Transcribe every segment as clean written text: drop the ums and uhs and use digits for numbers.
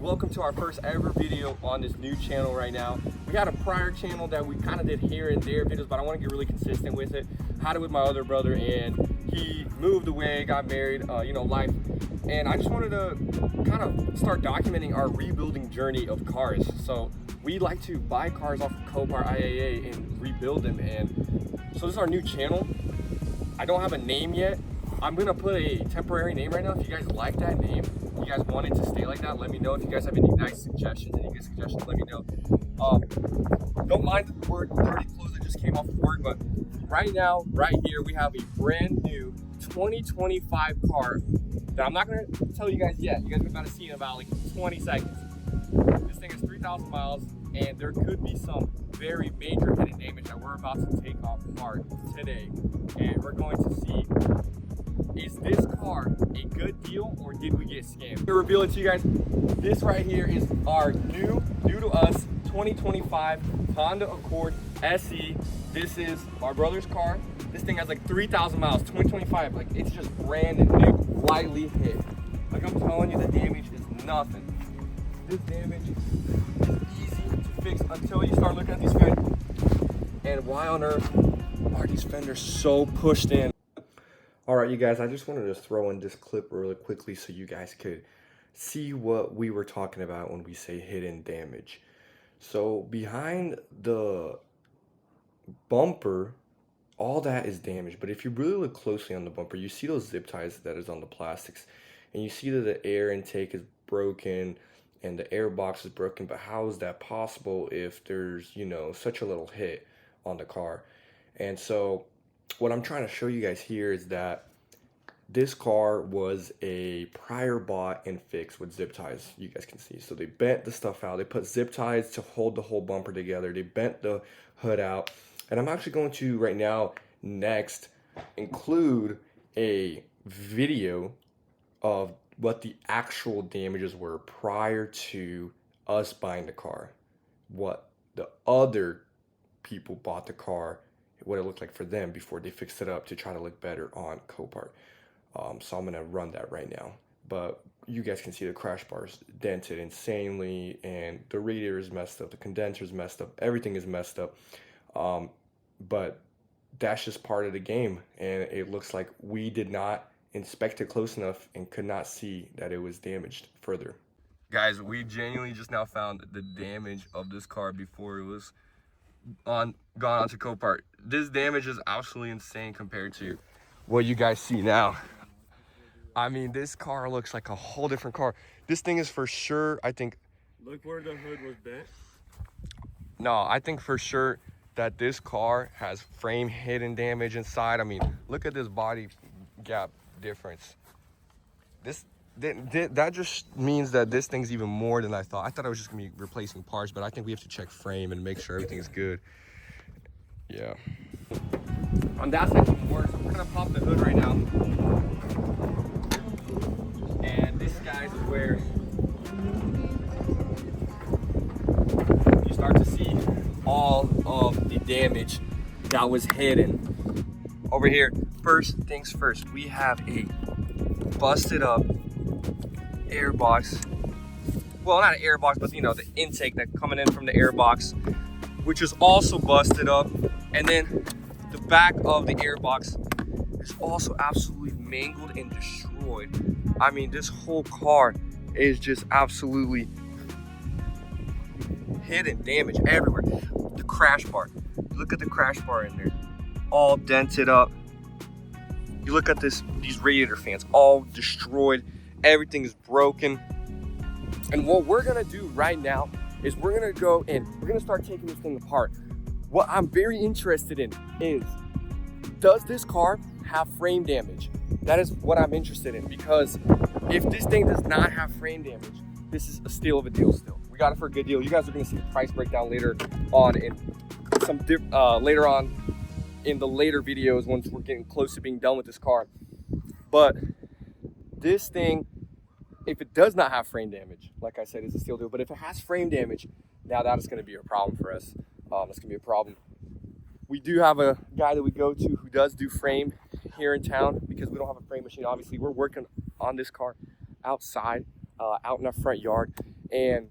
Welcome to our first ever video on this new channel right now. We had a prior channel that we kind of did here and there videos, but I want to get really consistent with it. Had it with my other brother, and he moved away, got married, life. And I just wanted to kind of start documenting our rebuilding journey of cars. So we like to buy cars off of Copart IAA and rebuild them. And so this is our new channel. I don't have a name yet. I'm gonna put a temporary name right now. If you guys like that name, you guys want it to stay like that, let me know. If you guys have any nice suggestions, let me know. Don't mind the word dirty clothes that just came off of work, but right now, right here, we have a brand new 2025 car that I'm not gonna tell you guys yet. You guys are about to see in about like 20 seconds. This thing is 3,000 miles, and there could be some very major hidden damage that we're about to take apart today. And we're going to see, is this car a good deal or did we get scammed? To reveal it to you guys, this right here is our new to us 2025 Honda Accord SE. This is my brother's car. This thing has like 3,000 miles, 2025. Like, it's just brand new, lightly hit. Like, I'm telling you, the damage is nothing. This damage is easy to fix until you start looking at these fenders. And why on earth are these fenders so pushed in? All right, you guys, I just wanted to throw in this clip really quickly so you guys could see what we were talking about when we say hidden damage. So behind the bumper, all that is damaged. But if you really look closely on the bumper, you see those zip ties that is on the plastics. And you see that the air intake is broken and the air box is broken. But how is that possible if there's, such a little hit on the car? And so what I'm trying to show you guys here is that this car was a prior bought and fixed with zip ties, you guys can see. So they bent the stuff out. They put zip ties to hold the whole bumper together. They bent the hood out. And I'm actually going to right now next include a video of what the actual damages were prior to us buying the car. What the other people bought the car, what it looked like for them before they fixed it up to try to look better on Copart. So I'm gonna run that right now. But you guys can see the crash bars dented insanely, and the radiator is messed up, the condenser is messed up, everything is messed up. But that's just part of the game, and it looks like we did not inspect it close enough and could not see that it was damaged further. Guys, we genuinely just now found the damage of this car before it was gone onto Copart. This damage is absolutely insane compared to what you guys see now. I mean, this car looks like a whole different car. This thing is for sure, I think. Look where the hood was bent. No, I think for sure that this car has frame hidden damage inside. I mean, look at this body gap difference. That just means that this thing's even more than I thought. I thought I was just gonna be replacing parts, but I think we have to check frame and make sure everything's good. Yeah. On that side of the works, we're gonna pop the hood right now. And this, guys, is where you start to see all of the damage that was hidden. Over here, first things first, we have a busted up air box. Well, not an air box, but the intake that coming in from the air box, which is also busted up. And then the back of the air box is also absolutely mangled and destroyed. I mean, this whole car is just absolutely hidden damage everywhere. The crash bar, look at the crash bar in there, all dented up. You look at these radiator fans, all destroyed. Everything is broken. And what we're gonna do right now is we're gonna go and we're gonna start taking this thing apart. What I'm very interested in is, does this car have frame damage? That is what I'm interested in, because if this thing does not have frame damage, this is a steal of a deal still. We got it for a good deal. You guys are gonna see the price breakdown later on in later on in the later videos once we're getting close to being done with this car. But this thing, if it does not have frame damage, like I said, it's a steal deal. But if it has frame damage, now that is going to be a problem for us. It's going to be a problem. We do have a guy that we go to who does do frame here in town, because we don't have a frame machine. Obviously, we're working on this car outside, out in our front yard, and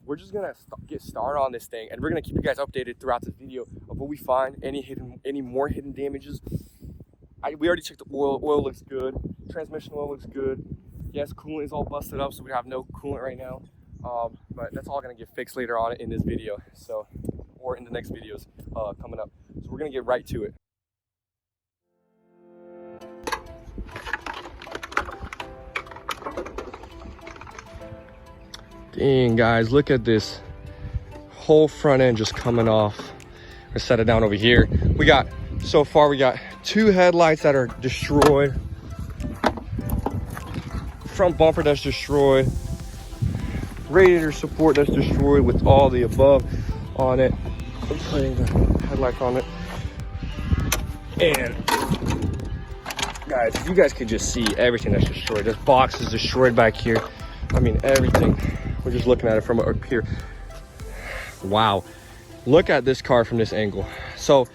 we're just gonna get started on this thing, and we're gonna keep you guys updated throughout this video of what we find, any more hidden damages. We already checked the oil. Oil looks good. Transmission oil looks good. Yes, coolant is all busted up, so we have no coolant right now. But that's all gonna get fixed later on in this video, so, or in the next videos coming up. So we're gonna get right to it. Dang, guys, look at this whole front end just coming off. I'm gonna set it down over here. So far we got 2 headlights that are destroyed, front bumper that's destroyed, radiator support that's destroyed with all the above on it. I'm putting the headlights on it. And guys, you guys could just see everything that's destroyed. This box is destroyed back here. I mean, everything. We're just looking at it from up here. Wow, look at this car from this angle. So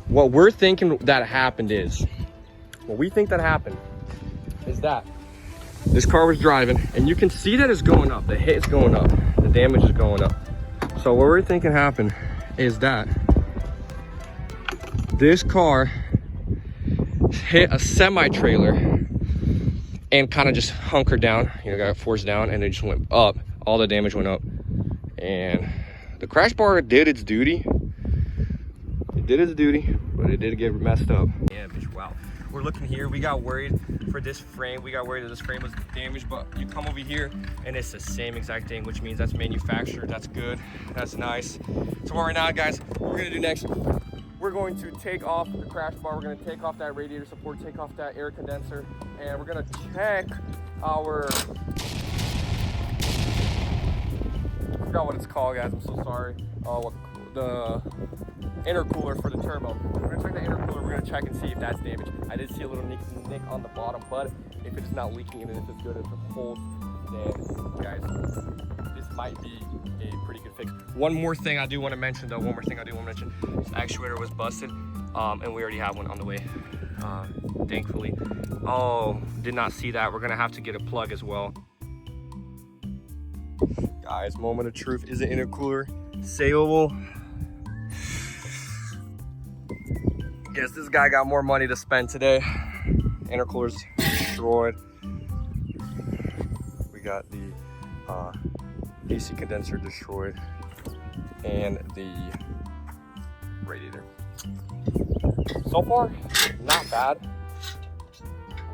what we're thinking that happened is, that this car was driving, and you can see that it's going up. The hit is going up. The damage is going up. So what we're thinking happened is that this car hit a semi-trailer and kind of just hunkered down, you know, got forced down, and it just went up. All the damage went up, and the crash bar did its duty. It did its duty, but it did get messed up. Yeah, bitch, wow. We're looking here. We got worried for this frame. We got worried that this frame was damaged, but you come over here and it's the same exact thing, which means that's manufactured. That's good. That's nice. So right now, guys, what we're gonna do next, we're going to take off the crash bar. We're gonna take off that radiator support, take off that air condenser, and we're gonna check our, I forgot what it's called, guys. I'm so sorry. The intercooler for the turbo. We're gonna check the intercooler. We're gonna check and see if that's damaged. I did see a little nick on the bottom, but if it's not leaking and if it's good, if it holds, then guys, this might be a pretty good fix. One more thing I do want to mention, though. This actuator was busted, and we already have one on the way, thankfully. Oh, did not see that. We're gonna have to get a plug as well. Guys, moment of truth. Is the intercooler saleable? Guess this guy got more money to spend today. Intercooler's destroyed. We got the AC condenser destroyed and the radiator. So far, not bad.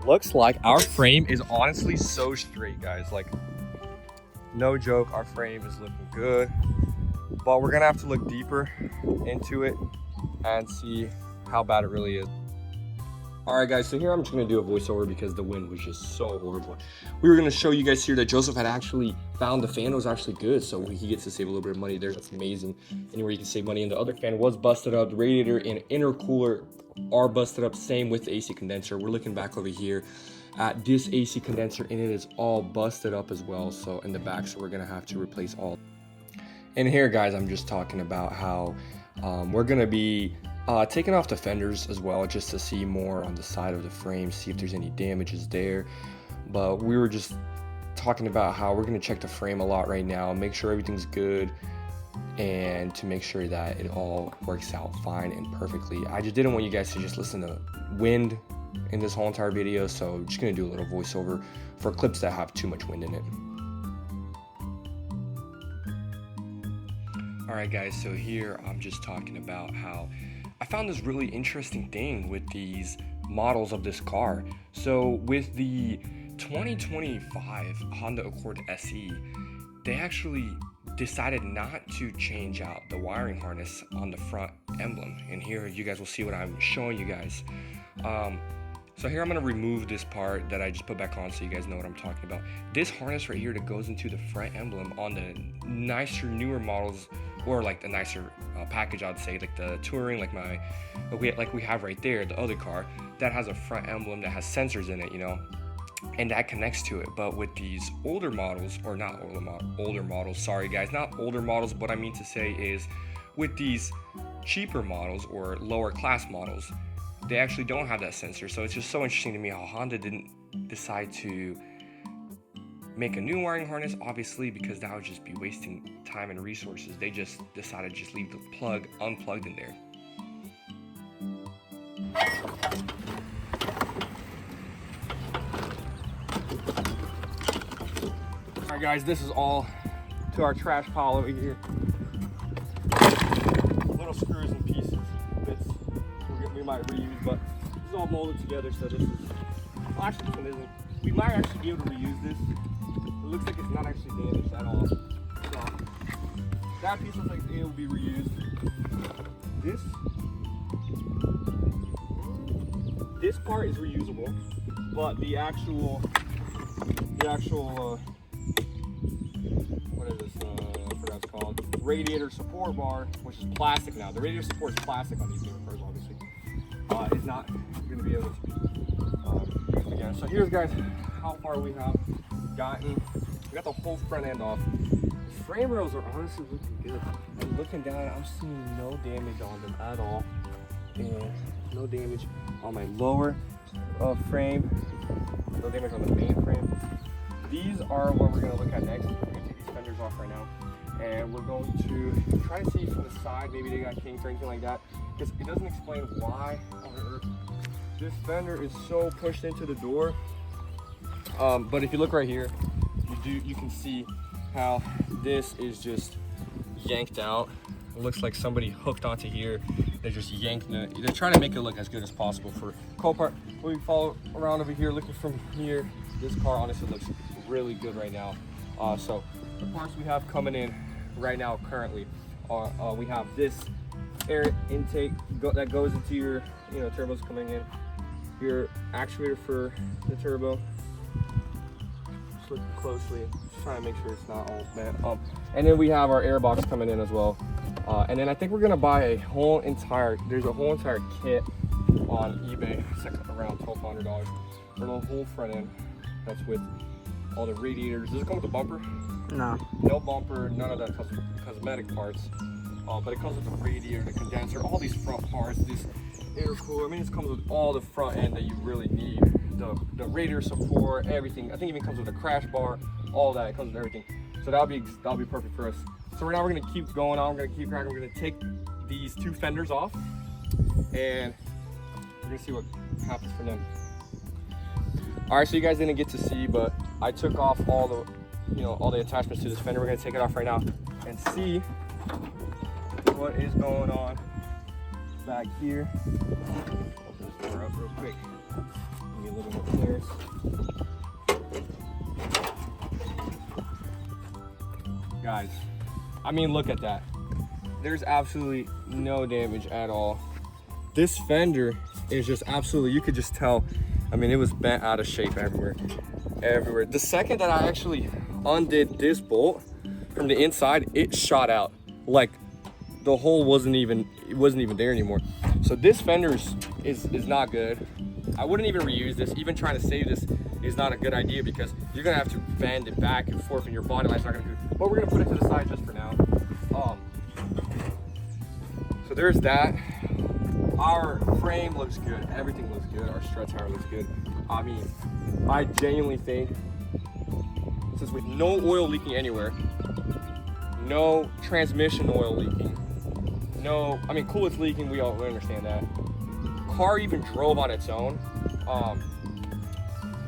Looks like our frame is honestly so straight, guys. Like, no joke, our frame is looking good. But we're gonna have to look deeper into it and see how bad it really is. All right, guys, so here I'm just gonna do a voiceover because the wind was just so horrible. We were gonna show you guys here that Joseph had actually found the fan was actually good, so he gets to save a little bit of money there. That's amazing. Anywhere you can save money, and the other fan was busted up. The radiator and intercooler are busted up, same with the AC condenser. We're looking back over here at this AC condenser, and it is all busted up as well, so in the back, so we're gonna have to replace all. And here, guys, I'm just talking about how we're gonna be taking off the fenders as well, just to see more on the side of the frame, see if there's any damages there. But we were just talking about how we're gonna check the frame a lot right now, make sure everything's good, and to make sure that it all works out fine and perfectly. I just didn't want you guys to just listen to wind in this whole entire video, so I'm just gonna do a little voiceover for clips that have too much wind in it. Alright, guys, so here I'm just talking about how I found this really interesting thing with these models of this car. So with the 2025 Honda Accord SE, they actually decided not to change out the wiring harness on the front emblem. And here you guys will see what I'm showing you guys. So here I'm gonna remove this part that I just put back on so you guys know what I'm talking about. This harness right here that goes into the front emblem on the nicer, newer models, or like the nicer package, I'd say, like the Touring, like we have right there, the other car, that has a front emblem that has sensors in it, you know, and that connects to it. But with these older models, or not older models, sorry guys, not older models, what I mean to say is with these cheaper models or lower class models, they actually don't have that sensor. So it's just so interesting to me how Honda didn't decide to make a new wiring harness, obviously, because that would just be wasting time and resources. They just decided to just leave the plug unplugged in there. All right, guys, this is all to our trash pile over here. Little screws and pieces, bits we might reuse, but this is all molded together, so this is, well, actually this one isn't. We might actually be able to reuse this. It looks like it's not actually damaged at all. So that piece looks like it will be reused. This part is reusable, but the actual what is this? I forgot what it's called. Radiator support bar, which is plastic now. The radiator support is plastic on these newer cars, obviously. Is not going to be able to be used again. So here's, guys, how far we have gotten. We got the whole front end off. The frame rails are honestly looking good. And looking down, I'm seeing no damage on them at all, and no damage on my lower frame. No damage on the main frame. These are what we're going to look at next. We're going to take these fenders off right now, and we're going to try to see from the side, maybe they got kinked or anything like that, because it doesn't explain why on earth this fender is so pushed into the door. But if you look right here, you can see how this is just yanked out. It looks like somebody hooked onto here. They're just yanking it. They're trying to make it look as good as possible for Copart. We follow around over here, looking from here. This car honestly looks really good right now. So the parts we have coming in right now currently are we have this air intake that goes into your, turbos coming in, your actuator for the turbo. Just looking closely, just trying to make sure it's not all bent up. And then we have our air box coming in as well. And then I think we're gonna buy there's a whole entire kit on eBay. It's like around $1,200 for the whole front end. That's with all the radiators. Does it come with a bumper? No. No bumper, none of that cosmetic parts. But it comes with the radiator, the condenser, all these front parts, this intercooler. I mean, it comes with all the front end that you really need. The radiator support, everything. I think it even comes with a crash bar, all that. It comes with everything. So that'll be perfect for us. So right now we're gonna keep going on. We're gonna keep cracking. We're gonna take these two fenders off, and we're gonna see what happens for them. All right, so you guys didn't get to see, but I took off all the attachments to this fender. We're gonna take it off right now and see what is going on back here. Open this door up real quick. Give me a little more clearance. Guys, I mean, look at that. There's absolutely no damage at all. This fender is just absolutely, you could just tell, I mean, it was bent out of shape everywhere. The second that I actually undid this bolt from the inside, it shot out. Like the hole wasn't even there anymore. So this fender is not good. I wouldn't even reuse this. Even trying to save this is not a good idea, because you're gonna have to bend it back and forth, and your body line's not gonna do. But we're gonna put it to the side just for now. So there's that. Our frame looks good. Everything looks good. Our strut tire looks good. I mean, I genuinely think, since with no oil leaking anywhere, no transmission oil leaking, I mean, coolant's leaking, we understand that. Car even drove on its own.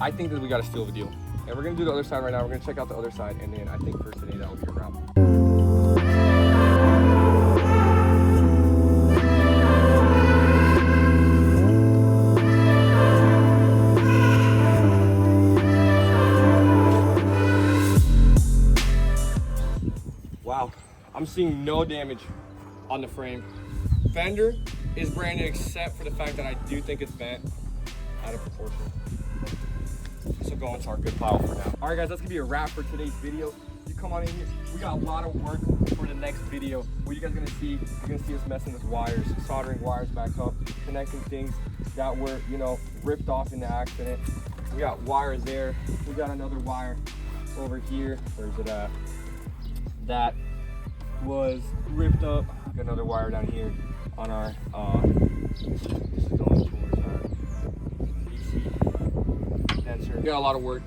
I think that we got a steal of a deal. And we're gonna do the other side right now. We're gonna check out the other side, and then I think for today that will be a wrap. Wow, I'm seeing no damage on the frame. Fender is brand new, except for the fact that I do think it's bent out of proportion. This will go into our good pile for now. All right, guys, that's gonna be a wrap for today's video. You come on in here, we got a lot of work for the next video. What you guys are gonna see, you're gonna see us messing with wires, soldering wires back up, connecting things that were, ripped off in the accident. We got wires there. We got another wire over here. Where's it at? That was ripped up. Got another wire down here on our this is going towards our DC condenser. We got a lot of work.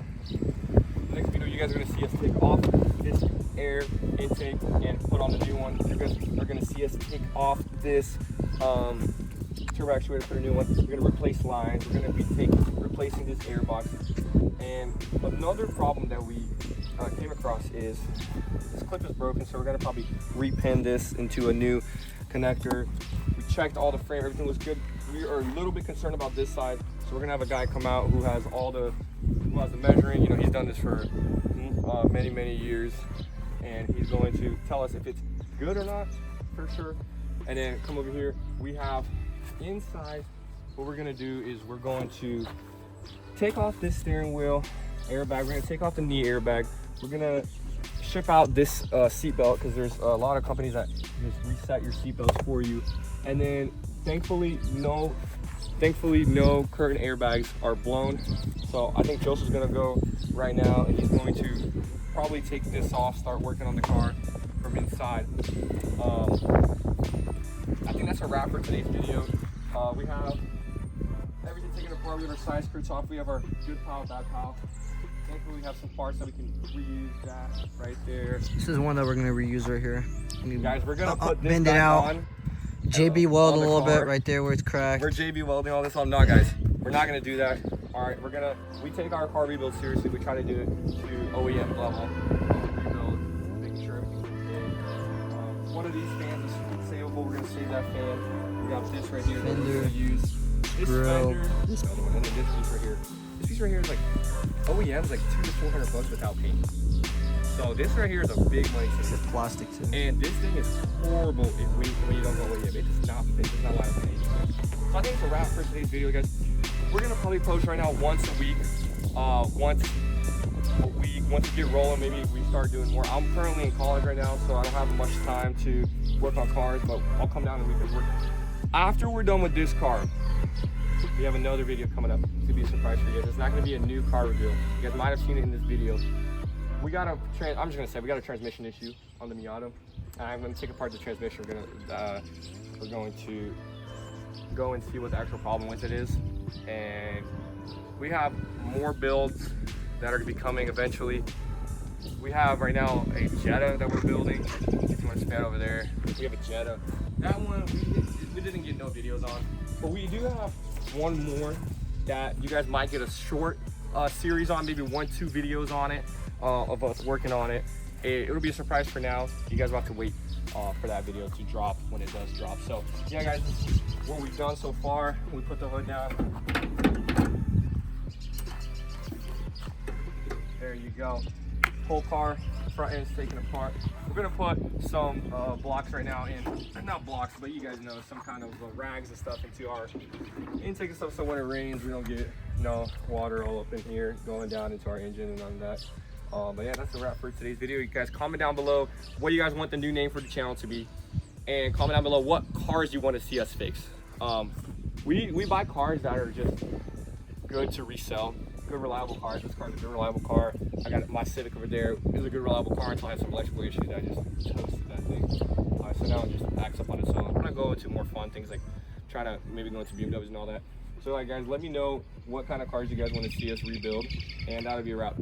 next video, you guys are gonna see us take off this air intake and put on the new one. You guys are gonna see us take off this turbo actuator for a new one. We're gonna replace lines. We're gonna be replacing this air box. And another problem that we came across is this clip is broken, so we're gonna probably repin this into a new connector. We checked all the frame, everything was good. We are a little bit concerned about this side, so we're gonna have a guy come out who has the measuring. You know, he's done this for many years, and he's going to tell us if it's good or not, for sure. And then come over here, we have inside, what we're gonna do is we're going to take off this steering wheel airbag. We're gonna take off the knee airbag. We're gonna ship out this seat belt, because there's a lot of companies that just reset your seat belts for you. And then thankfully no current airbags are blown. So I think Joseph's gonna go right now, and he's going to probably take this off, start working on the car from inside. I think that's a wrap for today's video. We have everything taken apart. We have our side skirts off. We have our good pile, bad pile. Thankfully, we have some parts that we can reuse. That right there. This is one that we're gonna reuse right here. Guys, we're gonna put this bend it back out. on. JB weld a on the little car. bit right there where it's cracked. We're JB welding all this on. No, guys, we're not gonna do that. All right, we take our car rebuild seriously. We try to do it to OEM level. Rebuild, making sure everything's okay. One of these fans is savable. We're gonna save that fan. We got this right here that we're Fender, gonna use. This grill. Fender, this other one, and then this piece right here. This piece right here is like OEM's like $200 to $400 without paint. So this right here is a big money It's saver. plastic too. And this thing is horrible when you don't go OEM. It does not allow to paint. So I think it's a wrap for today's video, guys. We're gonna probably post right now once a week. Once we get rolling, maybe we start doing more. I'm currently in college right now, so I don't have much time to work on cars, but I'll come down and we can work. After we're done with this car, we have another video coming up. It's gonna be a surprise for you guys. It's not gonna be a new car reveal. You guys might have seen it in this video. We got a transmission issue on the Miata. I'm gonna take apart the transmission. We're going to go and see what the actual problem with it is. And we have more builds that are gonna be coming eventually. We have right now a Jetta that we're building. If you want to span over there, we have a Jetta. That one we didn't get no videos on, but we do have one more that you guys might get a short series on, maybe 1-2 videos on it, of us working on it. It'll be a surprise for now. You guys will have to wait for that video to drop when it does drop. So yeah, guys, this is what we've done so far. We put the hood down. There you go. Whole car, front end's taken apart. We're gonna put some blocks right now in, not blocks, but you guys know, some kind of rags and stuff into our intake and stuff, so when it rains, we don't get water all up in here going down into our engine and none of that. But yeah, that's a wrap for today's video. You guys comment down below what you guys want the new name for the channel to be, and comment down below what cars you want to see us fix. We buy cars that are just good to resell. Good reliable cars. This car's a good reliable car. I got my Civic over there. It's a good reliable car until I had some electrical issues. I just toasted that thing. So now it just backs up on its own. We're gonna go into more fun things like trying to maybe go into BMWs and all that. So guys, let me know what kind of cars you guys want to see us rebuild, and that'll be a wrap.